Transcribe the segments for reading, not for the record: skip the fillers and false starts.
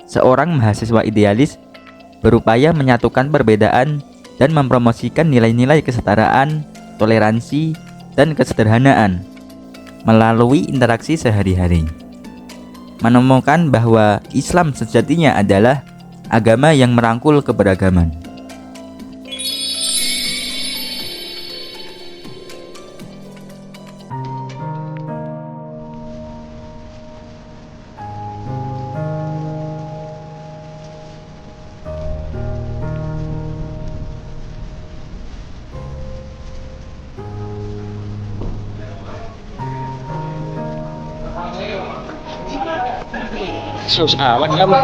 seorang mahasiswa idealis berupaya menyatukan perbedaan dan mempromosikan nilai-nilai kesetaraan, toleransi, dan kesederhanaan melalui interaksi sehari-hari. Menemukan bahwa Islam sejatinya adalah agama yang merangkul keberagaman. Sus amat kamu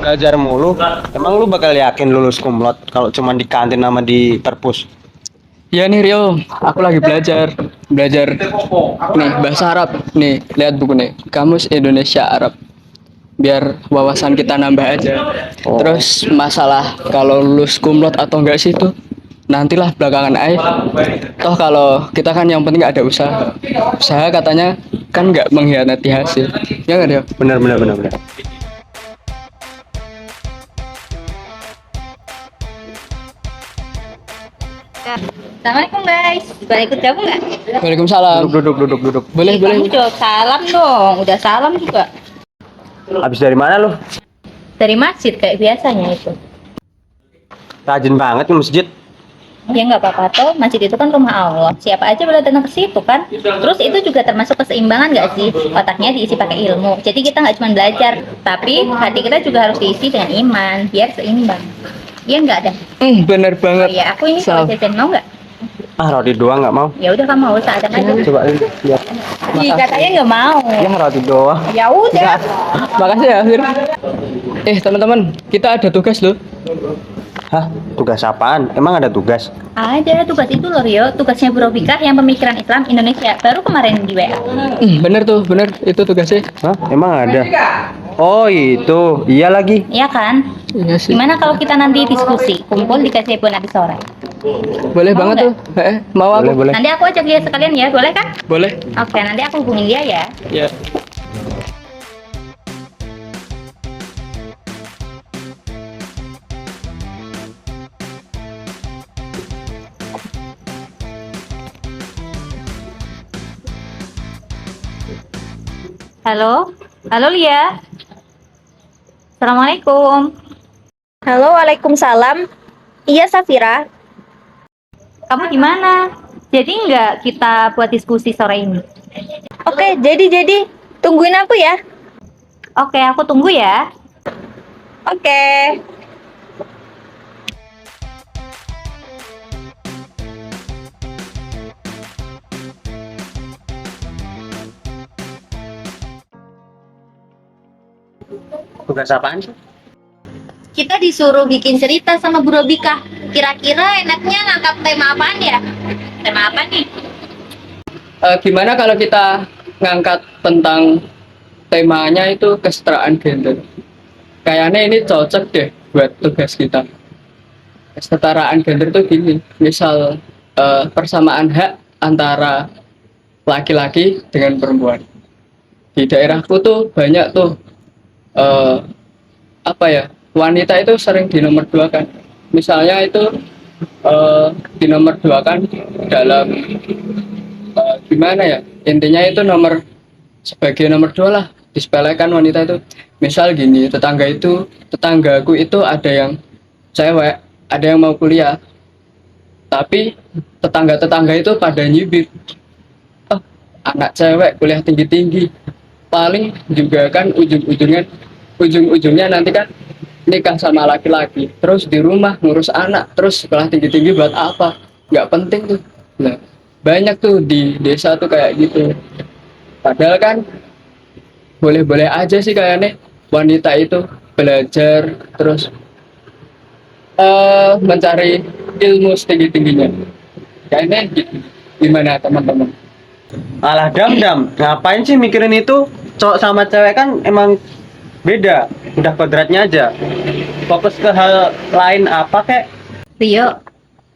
belajar mulu. Emang lu bakal yakin lulus kumlot kalau cuma di kantin sama di perpus? Ya nih Rio, aku lagi belajar nih bahasa Arab. Nih, lihat buku nih, Kamus Indonesia Arab. Biar wawasan kita nambah aja. Terus masalah kalau lulus kumlot atau enggak sih itu nantilah belakangan aja. Toh kalau kita kan yang penting ada usaha. Usaha katanya kan nggak mengkhianati hasil. Ya nggak Rio? Benar. Assalamualaikum guys, boleh ikut gabung nggak? Waalaikumsalam. Duduk. Boleh. Kamu jawab salam dong, udah salam juga. Habis dari mana lu? Dari masjid kayak biasanya itu. Rajin banget ke masjid. Ya nggak apa-apa toh, masjid itu kan rumah Allah. Siapa aja boleh datang ke situ kan. Terus itu juga termasuk keseimbangan nggak sih? Otaknya diisi pakai ilmu. Jadi kita nggak cuma belajar, tapi hati kita juga harus diisi dengan iman, biar seimbang. Iya nggak ada. Bener Oh banget. iya, aku ini kalau jajan mau nggak? Roti doang nggak mau. Ya udah kamu mau seadanya aja. Coba lihat. Ih, katanya nggak mau. Ya roti doang. Ya udah. Makasih ya, Fir. Teman-teman, kita ada tugas loh. Hah? Tugas apaan? Emang ada tugas? Ada tugas itu loh Rio, tugasnya Bu Robika yang pemikiran Islam Indonesia baru kemarin di WA. Bener itu tugasnya. Hah? Emang ada? Oh itu, iya lagi. Iya kan? Iya sih. Gimana kalau kita nanti diskusi, kumpul di Gazebo habis sore? Boleh Mau banget nggak? tuh. Mau aku. Boleh. Nanti aku ajak dia sekalian ya, boleh kan? Boleh. Oke, nanti aku hubungin dia ya. Ya. Halo, halo Lia. Assalamualaikum. Halo, waalaikumsalam. Iya, Safira. Kamu gimana? Jadi nggak kita buat diskusi sore ini? Oke, jadi. Tungguin aku ya. Oke, aku tunggu ya. Oke. Tugas apaan sih? Kita disuruh bikin cerita sama Bu Robika. Kira-kira enaknya ngangkat tema apaan ya? Tema apa nih? Gimana kalau kita ngangkat tentang temanya itu kesetaraan gender? Kayaknya ini cocok deh buat tugas kita. Kesetaraan gender tuh gini, misal persamaan hak antara laki-laki dengan perempuan. Di daerahku tuh banyak tuh wanita itu sering dinomorduakan. Misalnya itu dinomorduakan dalam gimana ya, intinya itu sebagai nomor dua lah, disepelekan wanita itu. Misal gini, tetanggaku itu ada yang cewek, ada yang mau kuliah, tapi tetangga itu pada nyibir, oh, anak cewek kuliah tinggi paling juga kan ujung-ujungnya nanti kan nikah sama laki-laki, terus di rumah ngurus anak, terus sekolah tinggi buat apa? Nggak penting tuh. Nah, banyak tuh di desa tuh kayak gitu. Padahal kan boleh-boleh aja sih kayaknya wanita itu belajar terus mencari ilmu setinggi-tingginya. Kayaknya gitu. Gimana teman-teman? Alah dam, ngapain sih mikirin itu? Cowok sama cewek kan emang beda, udah kodratnya aja. Fokus ke hal lain apa kek? Rio,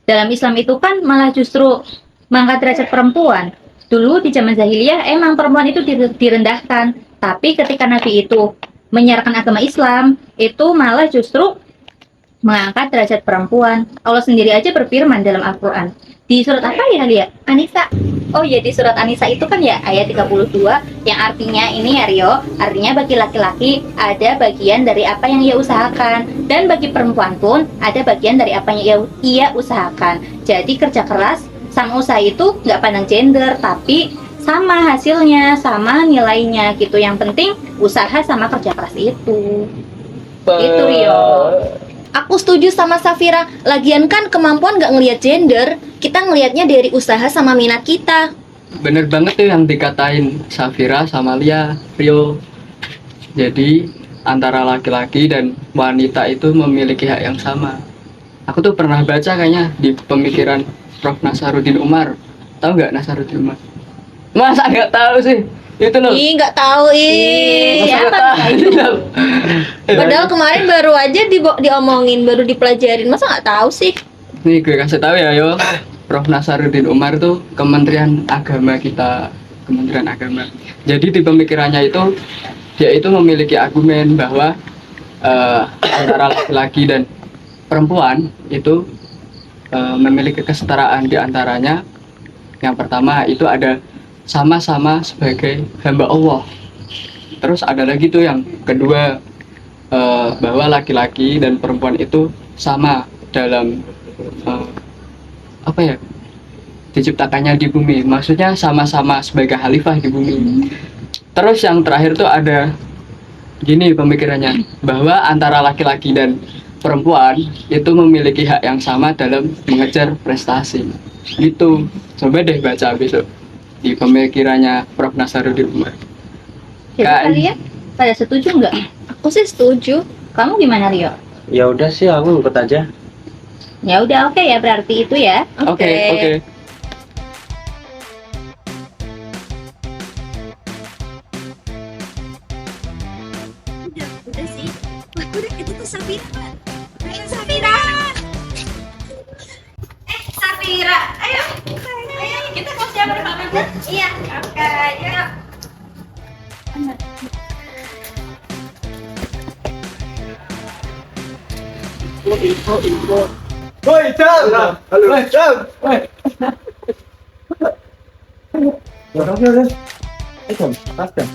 dalam Islam itu kan malah justru mengangkat derajat perempuan. Dulu di zaman jahiliyah emang perempuan itu direndahkan, tapi ketika Nabi itu menyiarkan agama Islam, itu malah justru mengangkat derajat perempuan. Allah sendiri aja berfirman dalam Al-Quran. Di surat apa ya, Lia? Anisa. Oh iya, di surat Anisa itu kan ya ayat 32 yang artinya ini ya Rio, artinya bagi laki-laki ada bagian dari apa yang ia usahakan, dan bagi perempuan pun ada bagian dari apa yang ia usahakan. Jadi kerja keras sama usaha itu nggak pandang gender, tapi sama hasilnya, sama nilainya gitu. Yang penting usaha sama kerja keras itu. Itu Rio. Aku setuju sama Safira. Lagian kan kemampuan nggak ngelihat gender, kita ngelihatnya dari usaha sama minat kita. Bener banget tuh yang dikatain Safira sama Rio. Jadi antara laki-laki dan wanita itu memiliki hak yang sama. Aku tuh pernah baca kayaknya di pemikiran Prof. Nasaruddin Umar. Tahu nggak Nasaruddin Umar? Masa nggak tahu sih? Itu loh. Ih, nggak tahu ih. Masa nggak tahu? Padahal kemarin baru aja diomongin, baru dipelajarin. Masa nggak tahu sih? Nih gue kasih tahu ya yo. Prof. Nasaruddin Umar tuh Kementerian Agama kita, Kementerian Agama. Jadi di pemikirannya itu dia itu memiliki argumen bahwa antara laki-laki dan perempuan itu memiliki kesetaraan di antaranya. Yang pertama itu ada sama-sama sebagai hamba Allah. Terus ada lagi tuh yang kedua bahwa laki-laki dan perempuan itu sama dalam apa ya, diciptakannya di bumi, maksudnya sama-sama sebagai khalifah di bumi. Terus yang terakhir tuh ada gini pemikirannya, bahwa antara laki-laki dan perempuan itu memiliki hak yang sama dalam mengejar prestasi. Gitu, coba deh baca besok di pemikirannya Prof. Nasaruddin Umar. Jadi kalian pada setuju nggak? Aku sih setuju. Kamu gimana Rio? Ya udah sih, aku ikut aja. Ya udah, oke ya, berarti itu ya. Oke. Udah sih. Wah, udah itu tuh Safira. Ayo Safira. Safira, ayo. Ayo kita mau siap bersama. Iya. Oke, ayo. Woi, Cang! Halo. Woi, Cang! Woi. Udah. Cang, tas Cang.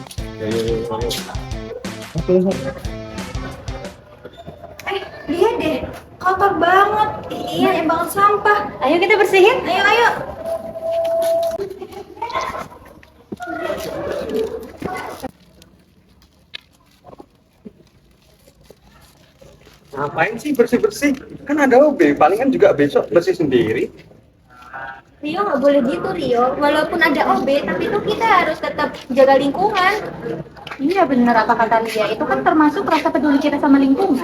Lihat deh, kotor banget. Iya, yang banget sampah. Ayo kita bersihin. Ayo. Ngapain sih bersih-bersih? Kan ada OB, palingan juga besok bersih sendiri. Rio nggak boleh gitu Rio. Walaupun ada OB, tapi itu kita harus tetap jaga lingkungan. Iya bener apa kata Lia, itu kan termasuk rasa peduli kita sama lingkungan.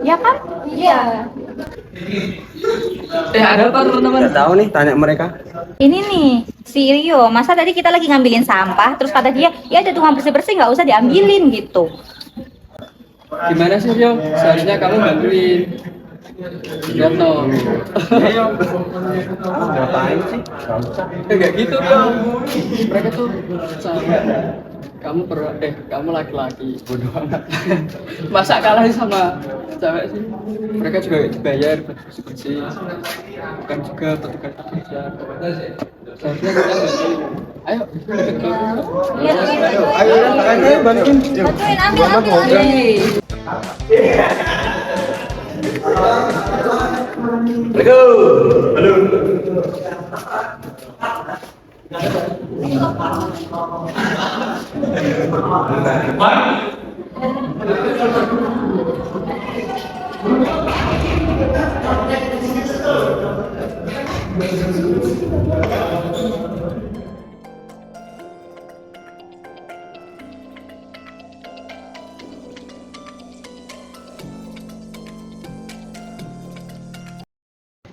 Ya kan? Iya. Ada apa teman-teman? Nggak tahu nih, tanya mereka. Ini nih, si Rio, masa tadi kita lagi ngambilin sampah, terus kata dia, ya ada tukang bersih-bersih nggak usah diambilin gitu. Gimana sih Rio? Seharusnya kamu bantuin. Jono. Ngapain sih? Enggak gitu Rio. Mereka tuh sama. Kamu laki-laki, bodoh amat. Masa kalah sama cewek sih? Mereka juga dibayar buat bersih-bersih, bukan juga petugas kerja. Seharusnya kita bantuin. Ayo, deket ke. Ayo, bantuin. Bantuin, ambil.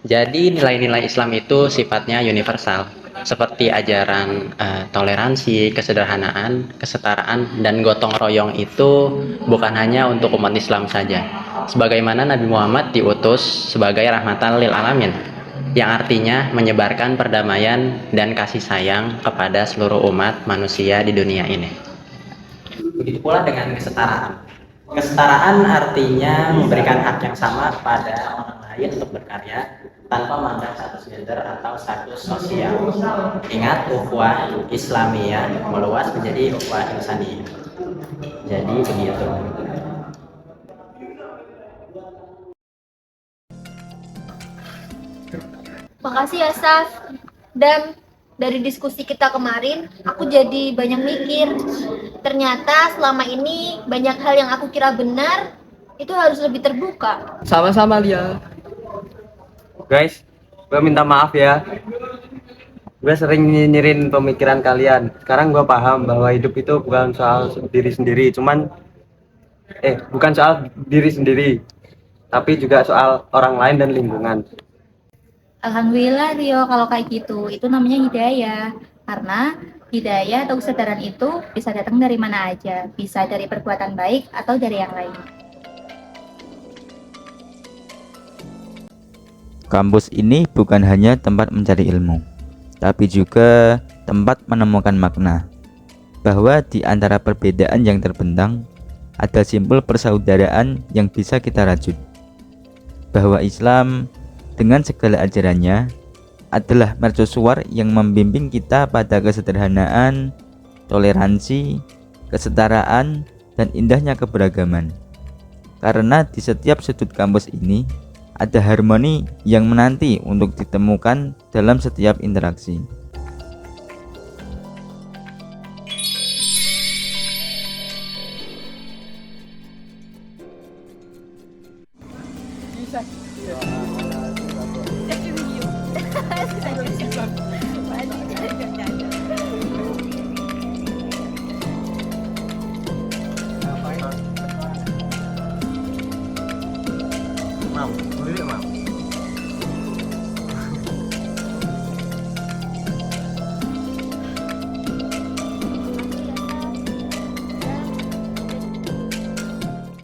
Jadi nilai-nilai Islam itu sifatnya universal, seperti ajaran toleransi, kesederhanaan, kesetaraan, dan gotong royong itu bukan hanya untuk umat Islam saja. Sebagaimana Nabi Muhammad diutus sebagai rahmatan lil alamin, yang artinya menyebarkan perdamaian dan kasih sayang kepada seluruh umat manusia di dunia ini. Begitu pula dengan kesetaraan. Kesetaraan artinya memberikan hak yang sama pada orang lain untuk berkarya tanpa memandang status gender atau status sosial. Ingat, ukhuwah Islamiyah meluas menjadi ukhuwah insaniyah. Jadi begitu. Makasih ya, Saf. Dan dari diskusi kita kemarin, aku jadi banyak mikir. Ternyata selama ini banyak hal yang aku kira benar, itu harus lebih terbuka. Sama-sama Lia. Guys, gue minta maaf ya. Gue sering nyinyirin pemikiran kalian. Sekarang gue paham bahwa hidup itu bukan soal diri sendiri, bukan soal diri sendiri, tapi juga soal orang lain dan lingkungan. Alhamdulillah Rio, kalau kayak gitu, itu namanya hidayah. Karena hidayah atau kesadaran itu bisa datang dari mana aja, bisa dari perbuatan baik atau dari yang lain. Kampus ini bukan hanya tempat mencari ilmu, tapi juga tempat menemukan makna. Bahwa di antara perbedaan yang terbentang, ada simbol persaudaraan yang bisa kita rajut. Bahwa Islam dengan segala ajarannya adalah mercusuar yang membimbing kita pada kesederhanaan, toleransi, kesetaraan, dan indahnya keberagaman. Karena di setiap sudut kampus ini ada harmoni yang menanti untuk ditemukan dalam setiap interaksi. Mam, boleh mam.